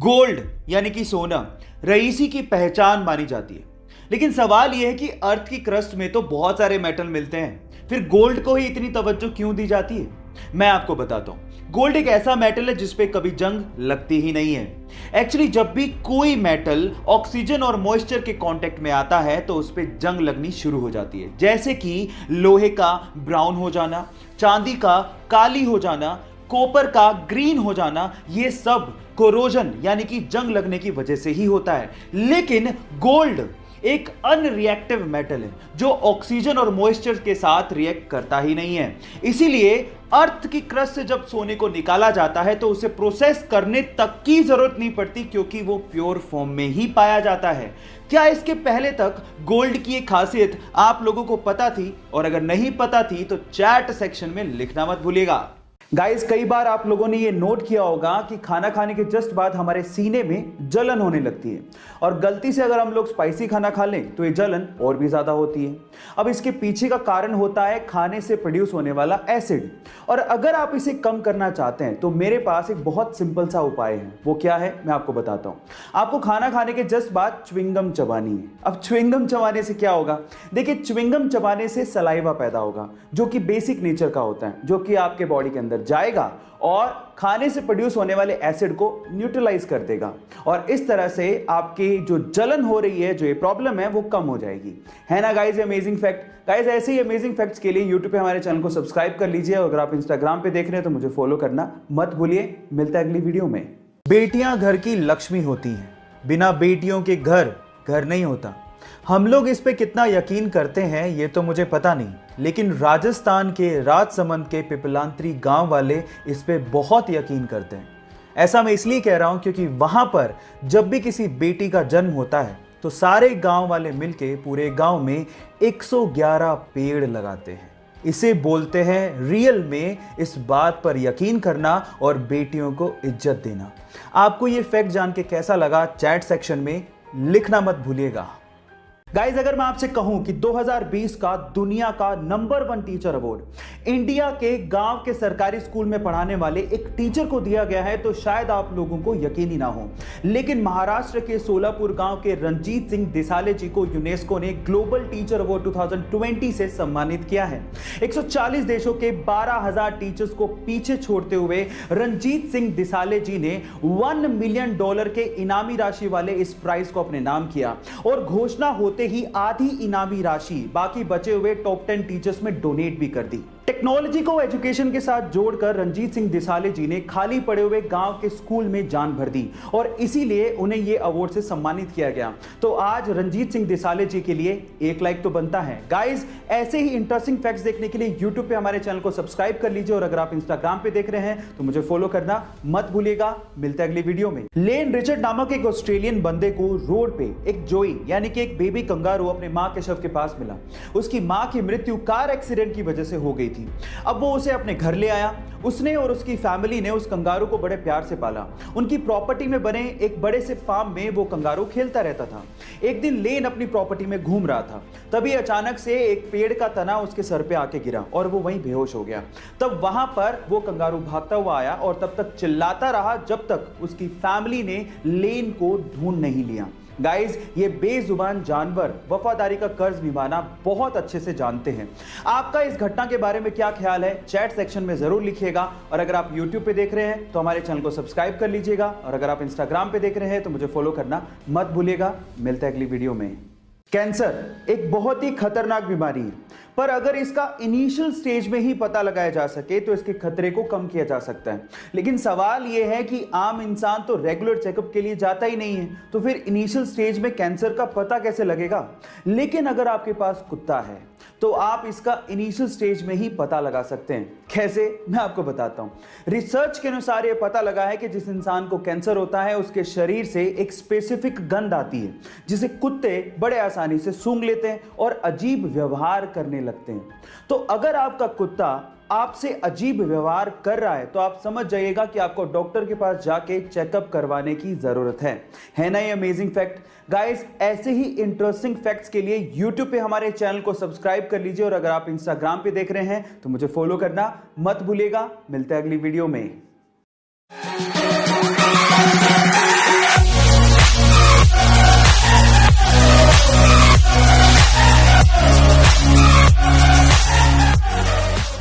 Gold यानी कि सोना रईसी की पहचान मानी जाती है। लेकिन सवाल यह है कि अर्थ की क्रस्ट में तो बहुत सारे मेटल मिलते हैं, फिर गोल्ड को ही इतनी तवज्जो क्यों दी जाती है? मैं आपको बताता हूं। गोल्ड एक ऐसा मेटल है जिसपे कभी जंग लगती ही नहीं है। एक्चुअली जब भी कोई मेटल ऑक्सीजन और मॉइस्चर के कांटेक्ट में आता है तो उस पर जंग लगनी शुरू हो जाती है, जैसे कि लोहे का ब्राउन हो जाना, चांदी का काली हो जाना, कॉपर का ग्रीन हो जाना। ये सब कोरोजन यानी कि जंग लगने की वजह से ही होता है। लेकिन गोल्ड एक अनरिएक्टिव मेटल है जो ऑक्सीजन और मॉइस्चर के साथ रिएक्ट करता ही नहीं है। इसीलिए अर्थ की क्रस्ट से जब सोने को निकाला जाता है तो उसे प्रोसेस करने तक की जरूरत नहीं पड़ती, क्योंकि वो प्योर फॉर्म में ही पाया जाता है। क्या इसके पहले तक गोल्ड की एक खासियत आप लोगों को पता थी? और अगर नहीं पता थी तो चैट सेक्शन में लिखना मत भूलिएगा। गाइस, कई बार आप लोगों ने ये नोट किया होगा कि खाना खाने के जस्ट बाद हमारे सीने में जलन होने लगती है, और गलती से अगर हम लोग स्पाइसी खाना खा लें तो ये जलन और भी ज्यादा होती है। अब इसके पीछे का कारण होता है खाने से प्रोड्यूस होने वाला एसिड, और अगर आप इसे कम करना चाहते हैं तो मेरे पास एक बहुत सिंपल सा उपाय है। वो क्या है मैं आपको बताता हूं। आपको खाना खाने के जस्ट बाद च्युइंगम चबानी है। अब च्युइंगम चबाने से क्या होगा? देखिए, च्युइंगम चबाने से सलाइवा पैदा होगा जो कि बेसिक नेचर का होता है, जो कि आपके बॉडी के अंदर जाएगा और खाने से प्रोड्यूस होने वाले एसिड को न्यूट्रलाइज कर देगा, और इस तरह से आपकी जो जलन हो रही है, जो ये प्रॉब्लम है, वो कम हो जाएगी। है ना गाइस अमेजिंग फैक्ट? गाइस, ऐसे ही अमेजिंग फैक्ट्स के लिए YouTube पे हमारे चैनल को सब्सक्राइब कर लीजिए, और अगर आप Instagram पे देख रहे हैं तो मुझे फॉलो करना मत भूलिए। मिलता है अगली वीडियो में। बेटियां घर की लक्ष्मी होती हैं, बिना बेटियों के घर घर नहीं होता। हम लोग इस पे कितना यकीन करते हैं ये तो मुझे पता नहीं, लेकिन राजस्थान के राजसमंद के पिपलांत्री गांव वाले इस पे बहुत यकीन करते हैं। ऐसा मैं इसलिए कह रहा हूं क्योंकि वहां पर जब भी किसी बेटी का जन्म होता है तो सारे गांव वाले मिलके पूरे गांव में 111 पेड़ लगाते हैं। इसे बोलते हैं रियल में इस बात पर यकीन करना और बेटियों को इज्जत देना। आपको ये फैक्ट जान के कैसा लगा चैट सेक्शन में लिखना मत भूलिएगा। गाइज, अगर मैं आपसे कहूं कि 2020 का दुनिया का नंबर 1 टीचर अवार्ड इंडिया के गांव के सरकारी स्कूल में पढ़ाने वाले एक टीचर को दिया गया है तो शायद आप लोगों को यकीन ही ना हो। लेकिन महाराष्ट्र के सोलापुर गांव के रंजीत सिंह दिसाले जी को यूनेस्को ने ग्लोबल टीचर अवार्ड 2020 से सम्मानित किया है। 140 देशों के 12,000 टीचर्स को पीछे छोड़ते हुए रंजीत सिंह दिसाले जी ने $1 मिलियन के इनामी राशि वाले इस प्राइज को अपने नाम किया, और घोषणा होते ही आधी इनामी राशि बाकी बचे हुए टॉप 10 टीचर्स में डोनेट भी कर दी। टेक्नोलॉजी को एजुकेशन के साथ जोड़कर रंजीत सिंह दिसाले जी ने खाली पड़े हुए गांव के स्कूल में जान भर दी, और इसीलिए उन्हें यह अवार्ड से सम्मानित किया गया। तो आज रंजीत सिंह दिसाले जी के लिए एक लाइक तो बनता है। गाइस, ऐसे ही इंटरेस्टिंग फैक्ट्स देखने के लिए YouTube पे हमारे चैनल को सब्सक्राइब कर लीजिए, और अगर आप Instagram पे देख रहे हैं तो मुझे फॉलो करना मत भूलिएगा। मिलते हैं अगली वीडियो में। लेन रिचर्ड नामक एक ऑस्ट्रेलियन बंदे को रोड पे एक जोई यानी कि एक बेबी कंगारू अपने मां के शव के पास मिला। उसकी मां की मृत्यु कार एक्सीडेंट की वजह से हो गई थी। अब वो उसे अपने घर ले आया। उसने और उसकी फैमिली ने उस कंगारू को बड़े प्यार से पाला। उनकी प्रॉपर्टी में बने एक बड़े से फार्म में वो कंगारू खेलता रहता था। एक दिन लेन अपनी प्रॉपर्टी में घूम रहा था, तभी अचानक से एक पेड़ का तना उसके सर पे आके गिरा और वो वहीं बेहोश हो गया। तब वहां पर वो कंगारू भागता हुआ आया और तब तक चिल्लाता रहा जब तक उसकी फैमिली ने लेन को ढूंढ नहीं लिया। गाइज, ये बेजुबान जानवर वफादारी का कर्ज निभाना बहुत अच्छे से जानते हैं। आपका इस घटना के बारे में क्या ख्याल है चैट सेक्शन में जरूर लिखिएगा, और अगर आप YouTube पे देख रहे हैं तो हमारे चैनल को सब्सक्राइब कर लीजिएगा, और अगर आप Instagram पे देख रहे हैं तो मुझे फॉलो करना मत भूलिएगा। मिलते हैं अगली वीडियो में। कैंसर एक बहुत ही खतरनाक बीमारी है, पर अगर इसका इनिशियल स्टेज में ही पता लगाया जा सके तो इसके खतरे को कम किया जा सकता है। लेकिन सवाल यह है कि आम इंसान तो रेगुलर चेकअप के लिए जाता ही नहीं है, तो फिर इनिशियल स्टेज में कैंसर का पता कैसे लगेगा? लेकिन अगर आपके पास कुत्ता है तो आप इसका इनिशियल स्टेज में ही पता लगा सकते हैं। कैसे? मैं आपको बताता हूं। रिसर्च के अनुसार यह पता लगा है कि जिस इंसान को कैंसर होता है उसके शरीर से एक स्पेसिफिक गंध आती है जिसे कुत्ते बड़े आसानी से सूंघ लेते हैं और अजीब व्यवहार करने लगते हैं। तो अगर आपका कुत्ता आपसे अजीब व्यवहार कर रहा है तो आप समझ जाइएगा कि आपको डॉक्टर के पास जाके चेकअप करवाने की जरूरत है ना ये अमेजिंग फैक्ट? गाइस, ऐसे ही इंटरेस्टिंग फैक्ट्स के लिए YouTube पे हमारे चैनल को सब्सक्राइब कर लीजिए, और अगर आप Instagram पे देख रहे हैं तो मुझे फॉलो करना मत भूलिएगा। मिलते हैं अगली वीडियो में।